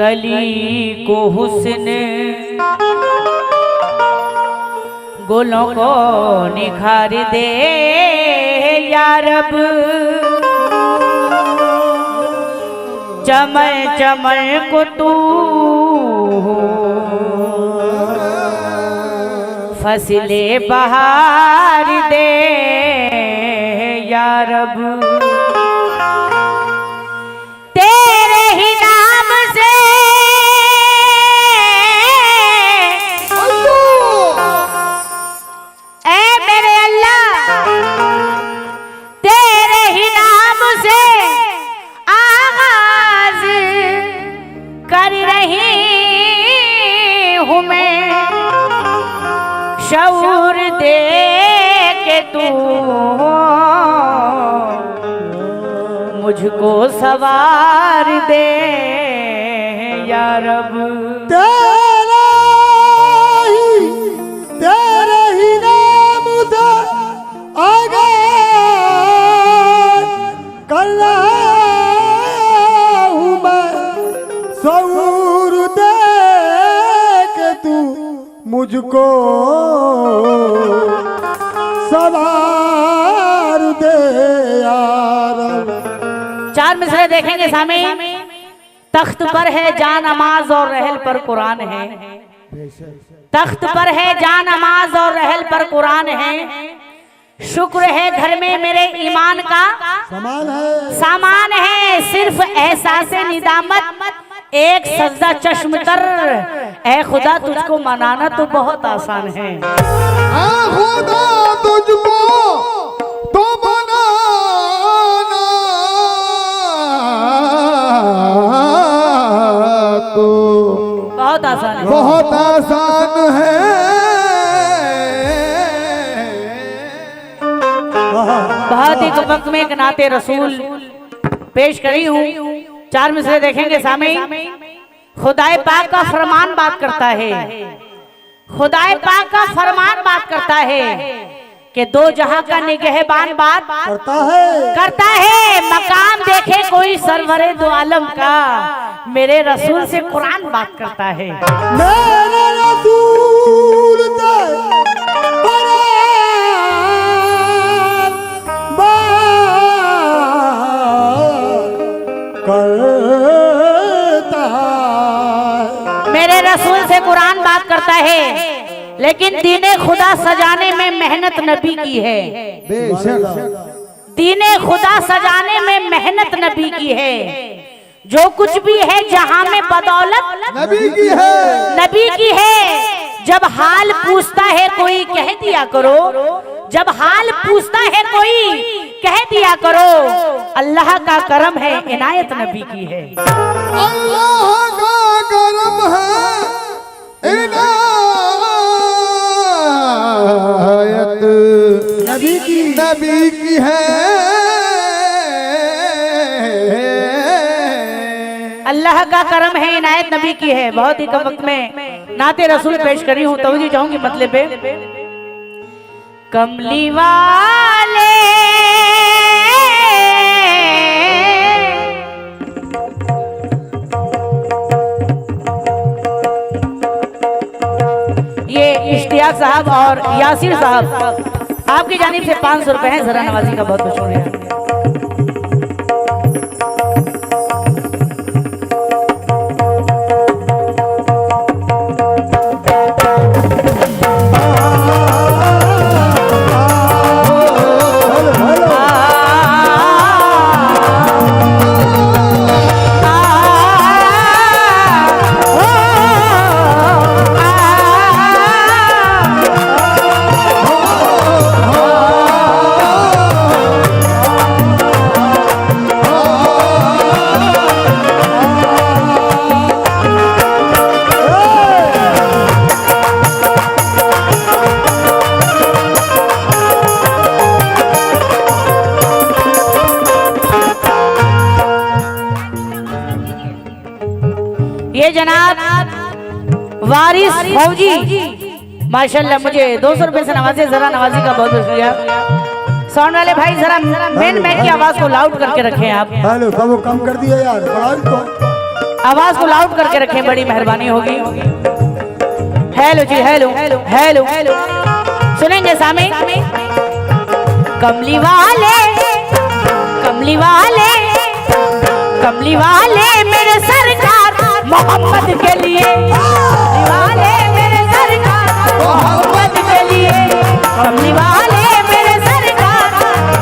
कली को हुस्न गुलों को निखार दे या रब, चमन चमन को तू फसले बहार दे या रब। तेरे ही नाम से ऐ मेरे अल्लाह, तेरे ही नाम से आगाज कर रही हूँ मैं, शऊर दे के तू मुझको सवार दे या रब। तेरे ही नाम से आगे कल्ला हूँ मैं, शऊर दे के तू मुझको सवार दे यार। चार मिसरे देखेंगे सामने। तख्त पर है जान नमाज और रहल पर कुरान है, तख्त पर है जान नमाज और रहल पर कुरान है, शुक्र है घर में मेरे ईमान का सामान है, सिर्फ एहसास निदामत एक सजदा चश्म तर, ऐ खुदा तुझको मनाना तो बहुत आसान है। खुदा तुझको तो मनाना तो बहुत आसान है, बहुत आसान है। बहुत ही वक्त में एक नाते रसूल पेश करी हूँ। चार मिसरे देखेंगे सामने। खुदाए पाक का फरमान बात करता है, खुदाए पाक का फरमान बात करता है कि दो जहां का निगहबान बात करता है। मकाम देखे कोई सरवरे दो आलम का, मेरे रसूल से कुरान बात करता है। मेरे रसूल से मेरे रसूल से कुरान बात करता है, लेकिन दीने खुदा सजाने में मेहनत नबी की है। दीने खुदा सजाने में मेहनत नबी की है। जो कुछ भी है जहां में बदौलत नबी की है, नबी की है। जब हाल पूछता है कोई कह दिया करो, जब हाल पूछता है कोई कह दिया करो, अल्लाह का करम है इनायत नबी की है। अल्लाह का करम है इनायत नबी की है। अल्लाह का करम है इनायत नबी की है। बहुत ही कम वक्त में नाते रसूल पेश करी हूँ, तवज्जो चाहूंगी मतलब पे। कमली वाले ये इश्तियाक साहब और यासिर साहब आपकी जानिब से 500 रुपए है। जरा नवाजी का बहुत बहुत शुक्रिया। ये जनाब वारिस फौजी माशाल्लाह मुझे 200 रुपए से नवाजे। जरा नवाजी का बहुत शुक्रिया। साउंड वाले भाई जरा मेन की आवाज को लाउड करके रखें आप। हेलो, कम कर दिया यार, बढ़ाओ इसको। आवाज को लाउड करके रखें, बड़ी मेहरबानी होगी। हेलो जी, हेलो हेलो हेलो, सुनेंगे सामी। कमली वाले कमली वाले कमली वाले मेरे सरकार मोहम्मद के लिए, कमली वाले मेरे सरकार मोहम्मद के लिए, कमली वाले मेरे सरकार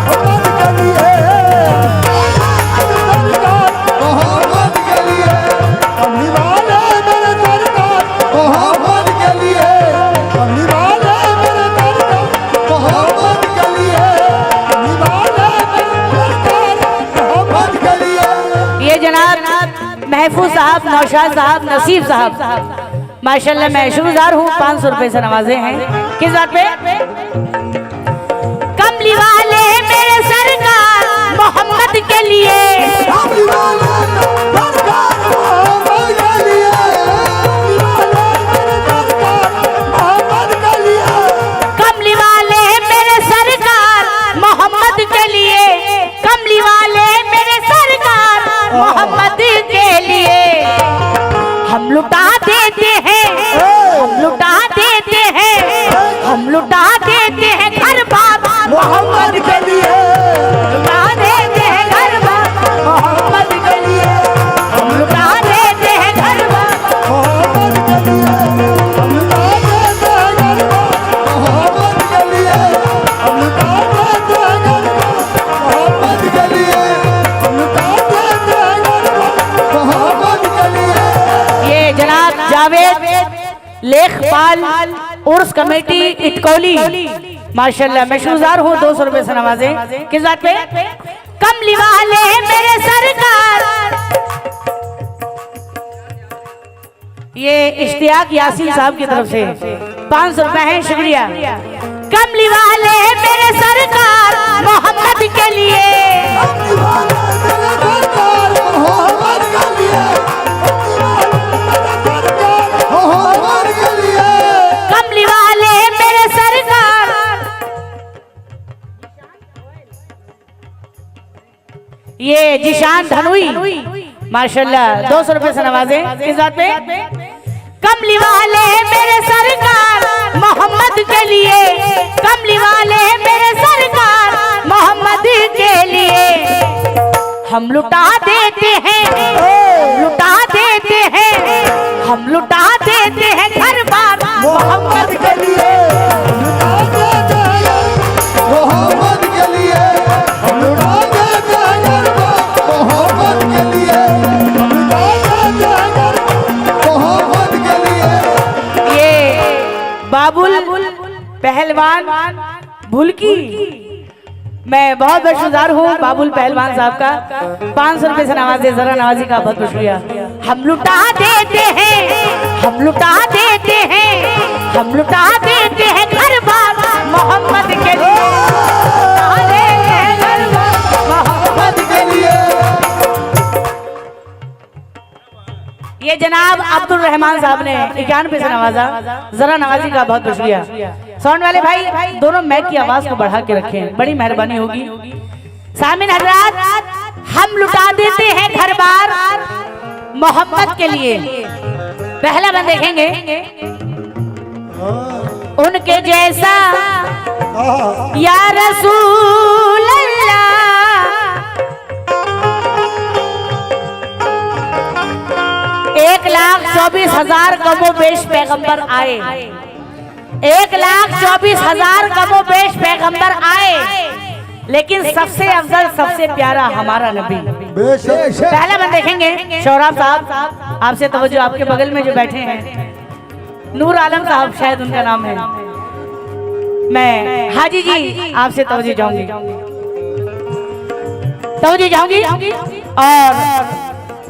मोहम्मद के लिए, मोहम्मद के लिए, कमली वाले मेरे सरकार मोहम्मद के लिए, कमली वाले मेरे सरकार मोहम्मद के लिए, कमली वाले मेरे सरकार मोहम्मद के लिए। ये जनाब महफूज साहब, नौशाद साहब, नसीब साहब माशाल्लाह मैं शुक्रगुजार हूँ, 500 रुपए से नवाजे हैं। किस बात पे? कमली वाले मेरे सरकार मोहम्मद के लिए, कमली वाले सरकार मोहम्मद के लिए, कमली वाले मेरे सरकार मोहम्मद के लिए, कमली वाले मेरे सरकार मोहम्मद के लिए, हम लुटा देते हैं, हम लुटा देते हैं, हम लुटा देते हैं घर बार मोहम्मद के लिए, लुटा देते हैं घर बार मोहम्मद के लिए, हम लुटा देते हैं घर बार मोहम्मद के लिए, हम लुटा देते हैं घर बार मोहम्मद के लिए, हम लुटा देते हैं घर बार मोहम्मद के लिए, हम लुटा देते हैं घर बार मोहम्मद के लिए। ये जनाब जावेद लेखपाल उर्स कमेटी इटकोली माशाल्लाह मैं शुक्रगुजार हूँ, 200 रुपए से नवाजे। किस बात पे? कमली वाले मेरे सरकार, ये इश्तियाक यासीन साहब की तरफ से 500 रुपए हैं, शुक्रिया। कमली वाले मेरे सरकार मोहम्मद के लिए, कमली वाले मेरे सरकार मोहम्मद के लिए, मोहम्मद के लिए, कमली वाले मेरे सरकार। ये जिशान धनुई माशाल्लाह 200 रुपए से नवाजे। किस बात पे? कमली वाले मेरे सरकार मोहम्मद के लिए, कमली वाले मेरे सरकार मोहम्मद के लिए, हम लुटा देते हैं, हम लुटा देते हैं, हम लुटा देते हैं घर बार मोहम्मद के लिए, मोहम्मद के लिए, हम लुटा देते हैं घर बार मोहम्मद के लिए, हम लुटा देते हैं घर बार मोहम्मद के लिए। ये बाबुल पहलवान भुलकी, मैं बहुत बहुत शुक्रगुजार हूँ बाबुल पहलवान साहब का, 500 रुपए से नवाजे। जरा नवाजी का बहुत बहुत शुक्रिया। हम लुटा देते हैं, हम लुटा देते हैं, हम लुटा देते हैं घर बार मोहम्मद के लिए, लुटा देते हैं घर बार मोहम्मद के लिए। ये जनाब अब्दुल रहमान साहब ने 91 से नवाजा, जरा नवाजी का बहुत बहुत शुक्रिया। साउंड वाले भाई दोनों मैक की आवाज को बढ़ा के रखें, बड़ी मेहरबानी होगी। सामिन हजरात, हम लुटा देते हैं घर बार मोहम्मद के लिए। पहला बंद देखेंगे, उनके जैसा या रसूल अल्लाह, 1,24,000 कमोबेश पैगंबर आए, 1,24,000 कमोबेश पैगंबर आए, लेकिन सबसे अफजल सबसे प्यारा हमारा नबी। पहला बंद देखेंगे, शौराब साहब आपसे तवज्जो, आपके बगल में जो बैठे हैं नूर आलम साहब शायद उनका नाम है, मैं हाजी जी आपसे तवज्जो जाऊंगी, तवज्जो जाऊंगी, और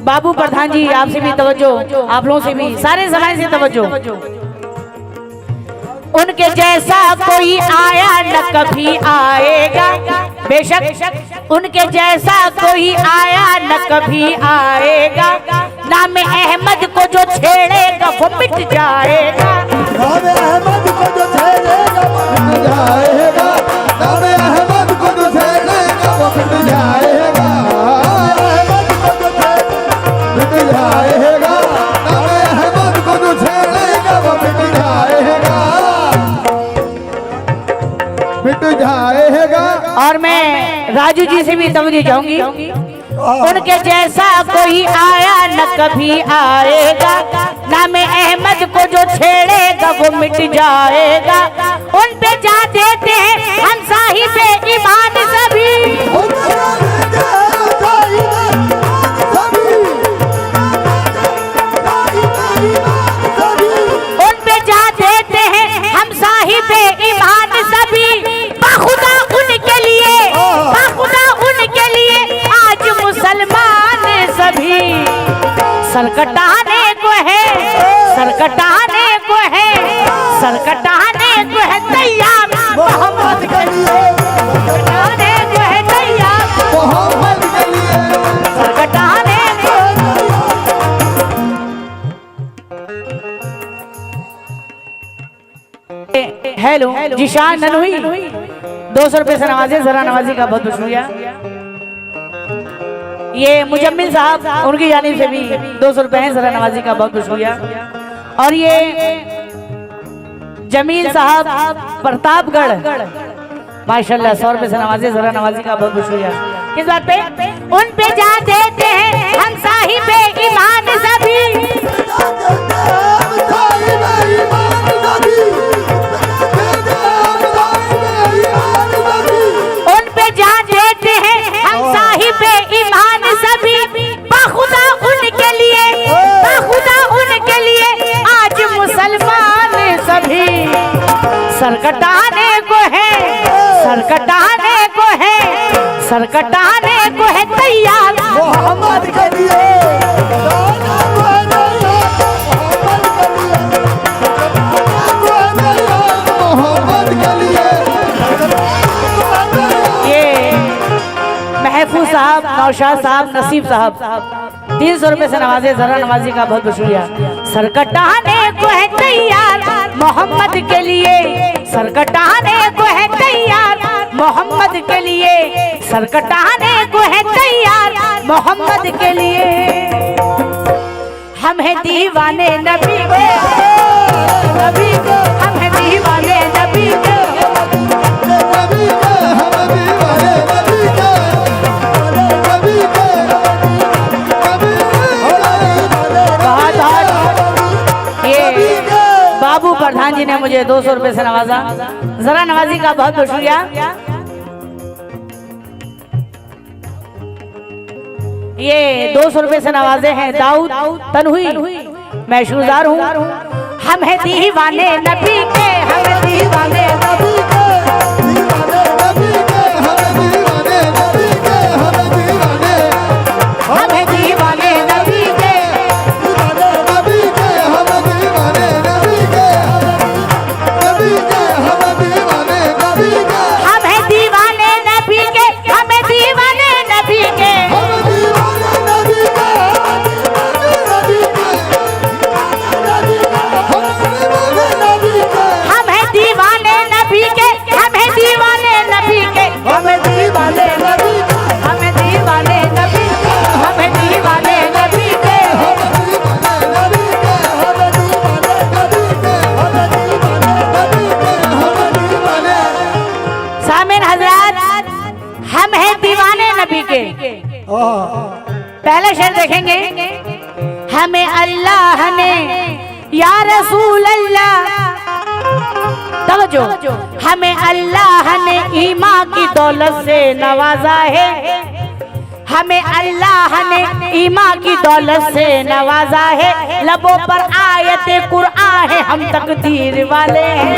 बाबू प्रधान जी आपसे भी तवज्जो, आप लोगों से भी, सारे जमाने से तवज्जो। उनके जैसा कोई आया न कभी आएगा, बेशक उनके जैसा कोई आया न कभी आएगा, नाम अहमद को जो छेड़ेगा वो मिट जाएगा, नाम अहमद को जो छेड़ेगा वो मिट जाएगा, नाम अहमद को जो छेड़ेगा वो मिट जाएगा, अहमद को जो छेड़ेगा मिट जाएगा। आएगा। और मैं राजू जी से भी तवज्जो चाहूंगी, उनके जैसा कोई आया न कभी आएगा, नाम अहमद को जो छेड़ेगा वो मिट जाएगा। उन पे जा देते हैं हम साहिबे ईमान सभी, उन पे जा देते हैं हम साहिबे ईमान सभी। बाखुदा उनके लिए, बाखुदा उनके लिए आज मुसलमान सभी। सरकटाने को है, सरकटाने को है, सरकटाने को है तैयार मोहम्मद के लिए, सरकटाने को है तैयार मोहम्मद के लिए, सरकटाने को। हेलो जिशान ननहुई 200 रुपए से नवाजे, जरा नवाजी का बहुत बहुत शुक्रिया। ये मुजम्मिल साहब उनकी जानिब से भी 200 रुपए हैं, जरा नवाजी का बहुत बहुत शुक्रिया। और ये जमील साहब प्रतापगढ़ माशाल्लाह 100 रुपए से नवाजे, जरा नवाजी का बहुत बहुत शुक्रिया। किस बात पे? उन पे जा देते हैं हम साहिबे ईमान सभी, उन पे जा देते हैं हम साहिबे ईमान सभी। बाखुदा उनके लिए, बाखुदा उनके लिए आज मुसलमान सभी। सरकटाने को है, सरकटाने को है, सरकटाने को है तैयार मोहम्मद के लिए, मोहम्मद के लिए। ये महफूज साहब, नौशाद साहब, नसीब साहब 300 रुपए से नवाजे, जरा नवाजी का बहुत बहुत शुक्रिया। सरकटाने को है तैयार मोहम्मद के लिए, सरकटाने को है तैयार मोहम्मद के लिए, सरकटाने को है तैयार मोहम्मद के लिए। हम हैं दीवाने नबी के, नबी के, हम हैं दीवाने नबी के। बाबू प्रधान जी ने मुझे 200 रुपए से नवाजा, जरा नवाजी का बहुत बहुत शुक्रिया। ये 200 रुपए से नवाजे हैं दाऊद तनहुई, मैं शुक्रगुजार हूँ। हम हैं दीवाने नबी के, हम हैं दीवाने नबी के, हम हैं दीवाने नबी के, हम हैं दीवाने नबी के, हमें दीवाने नबी के, हम हैं दीवाने नबी के, हमें दीवाने नबी के, हमें दीवाने नबी, हमें दीवाने नबी, हमें दीवाने नबी के। सामिन हजरात, हम हैं दीवाने नबी के। पहले शेर देखेंगे, हमें अल्लाह ने या रसूल अल्लाह, तवज्जो, हमें अल्लाह ने ईमान की दौलत से नवाजा है, हमें अल्लाह ने ईमान की दौलत से नवाजा है। लबों पर आयत कुरान है, हम तकदीर वाले हैं,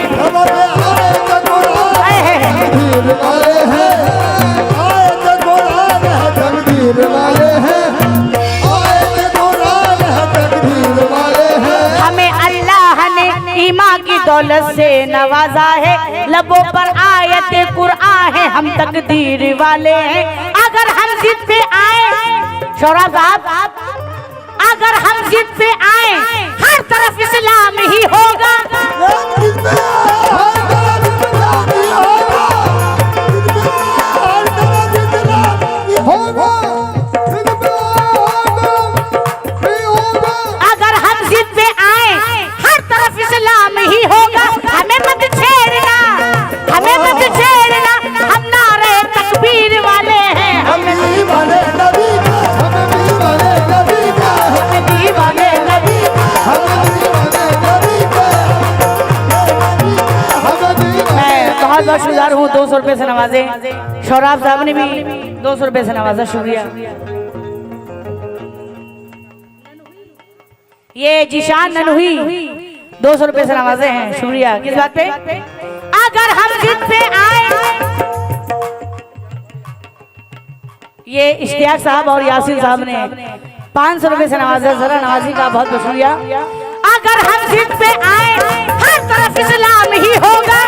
हमें अल्लाह ने ईमान की दौलत से नवाजा है। लबों पर आयत कुरान है, हम तकदीर वाले हैं। अगर हम जिद पे आए शौरा साहब, अगर हम जिद पे आए हर तरफ इस्लाम ही होगा, अगर हम जिद पे आए हर तरफ इस्लाम ही होगा। हमें मत छेड़ना, हमें मत छेड़ना, नवाजे। शौराब साहब ने भी 200 रुपए से नवाजा, शुक्रिया। ये जिशान ननहुई 200 रुपए से नवाजे हैं, शुक्रिया। किस बात पे? अगर हम जिद पे आए, ये इश्तियाक साहब और यासिर साहब ने 500 रुपए से नवाजा। जरा नवाजी का बहुत बहुत शुक्रिया। अगर हम जिद पे आए, हर तरफ इस्लाम ही होगा।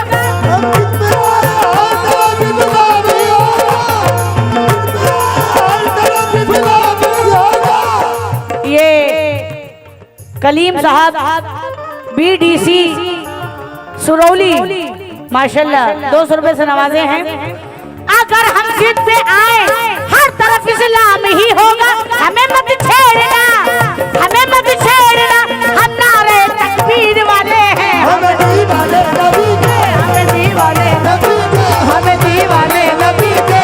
ये कलीम साहब बीडीसी सुरौली, माशाल्लाह 200 रुपए से नवाजे हैं। अगर हम जिद पे आए, हर तरफ इस्लाम ही होगा। हमें मत छेड़ना, हमें मत छेड़ना, हम नारे तकबीर वाले हैं। हमें दीवाने नबी के, हमें दीवाने नबी के, हमें दीवाने नबी के,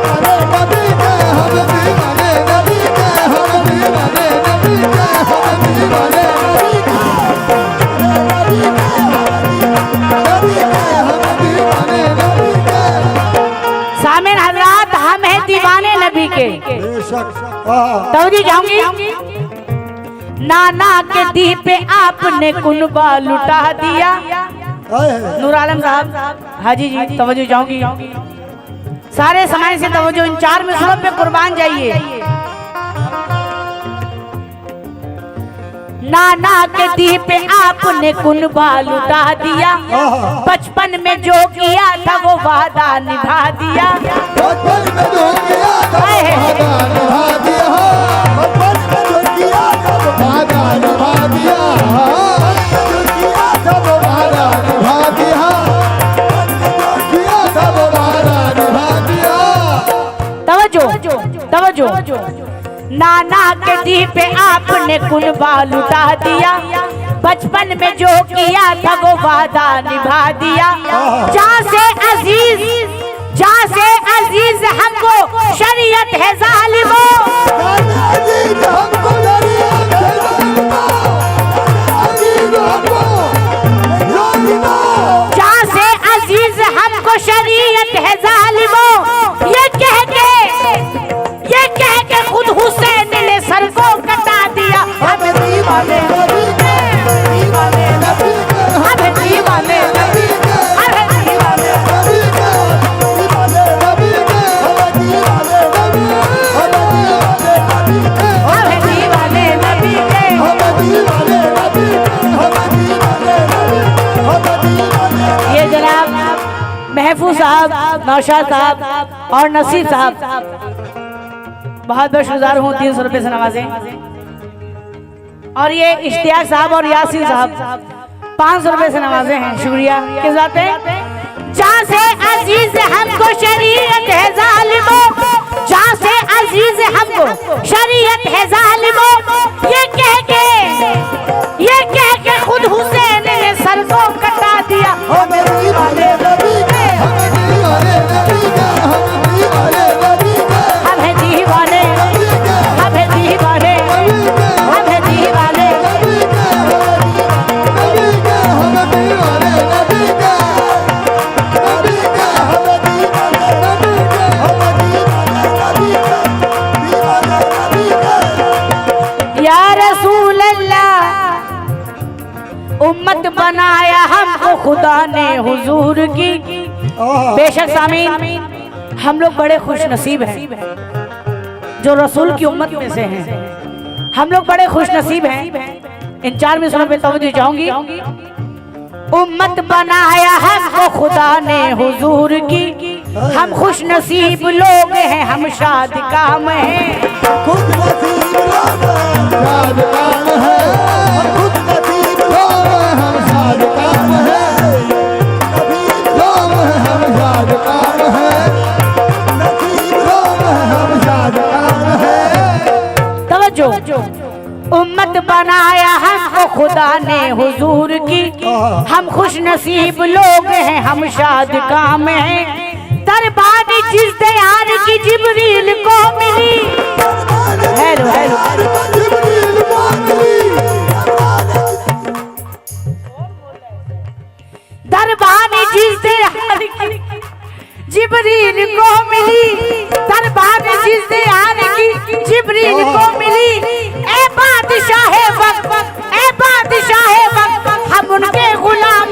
हमें नबी के, हमें दीवाने नबी के, हमें दीवाने नबी के, हमें दीवाने नबी के, सामिन हजरात, हम हैं दीवाने नबी के। तवज्जो जाऊंगी। नाना के दी पे आपने कुनबा लुटा दिया। नूर आलम साहब, हाजी जी तवज्जो जाऊंगी। सारे समाज से तवज्जो, इन 4 मिसरों पे कुर्बान जाइए। नाना के दी पे आपने कुनबा लुटा दिया। बचपन में जो किया था वो वादा निभा दिया। बचपन में जो किया था वो वादा निभा दिया। बचपन में जो किया था वो वादा निभा दिया। जो किया था वो वादा निभा दिया। जो किया था वो वादा निभा दिया। तवज्जो तवज्जो। नाना के दी पे आपने कुनबा लुटा दिया। बचपन में जो किया था वो वादा निभा दिया। जहाँ से अजीज हमको शरीयत है जालिमो। जहाँ से अजीज हमको शरीयत है जालिमो। ये कह के खुद हुसैन ने सर को कटा दिया। हमें दीवाने नबी के, दीवाने नबी के, हमें दीवाने नबी के, हमें दीवाने नबी के, दीवाने नबी के, हमें दीवाने नबी के, हमें दीवाने नबी के, हमें दीवाने नबी के, हमें दीवाने नबी के, हमें दीवाने। ये जनाब महफूज साहब, नौशाद साहब और नसीर साहब, बहुत बहुत शुक्रिया हूँ। 300 रुपए से नवाजे। और ये इश्तियाक साहब और यासिर साहब 500 रुपए से नवाजे हैं, शुक्रिया। किस बात पे? जहाँ से अजीज हमको शरीयत है जालिमो। जहाँ से अजीज हमको शरीयत है जालिमो। ये कह के खुद हुसैन ने सर को कटा दिया। हमें दीवाने नबी के, हमें दीवाने नबी के, हमें दीवाने नबी के, हमें दीवाने, हमें दीवाने, हमें दीवाने नबी के, नबी के, हमें दीवाने नबी के, नबी के, हमें दीवाने नबी के, हमें दीवाने नबी के, दीवाने नबी के। या रसूल अल्लाह, उम्मत बनाया हमको खुदा ने हुजूर की। बेशक सामीन, हम लोग बड़े खुश नसीब हैं जो रसूल की उम्मत में से हैं। हम लोग बड़े खुश नसीब हैं। इन 4 मिसरों पे तवज्जो चाहूंगी। उम्मत बनाया हमको खुदा ने हुजूर की। हम खुश नसीब लोग हैं, हम शाद काम हैं। खुश नसीब लोग शाद काम है। खुश नसीब लोग हम शाद काम है। नसीब लोग हम शाद काम है। नसीब लोग हम शाद काम है। तवज्जो। उम्मत बनाया हमको खुदा ने हुजूर की। हम खुश नसीब लोग हैं, हम शाद काम हैं। दरबार जिस दयार की जिब्रील को मिली। हेलो हेलो दरबार जिस दयार की जिब्रील को मिली दरबार जिससे आने की जिब्रील को मिली। ए बादशाह वक्त, ए बादशाह वक्त, हम उनके गुलाम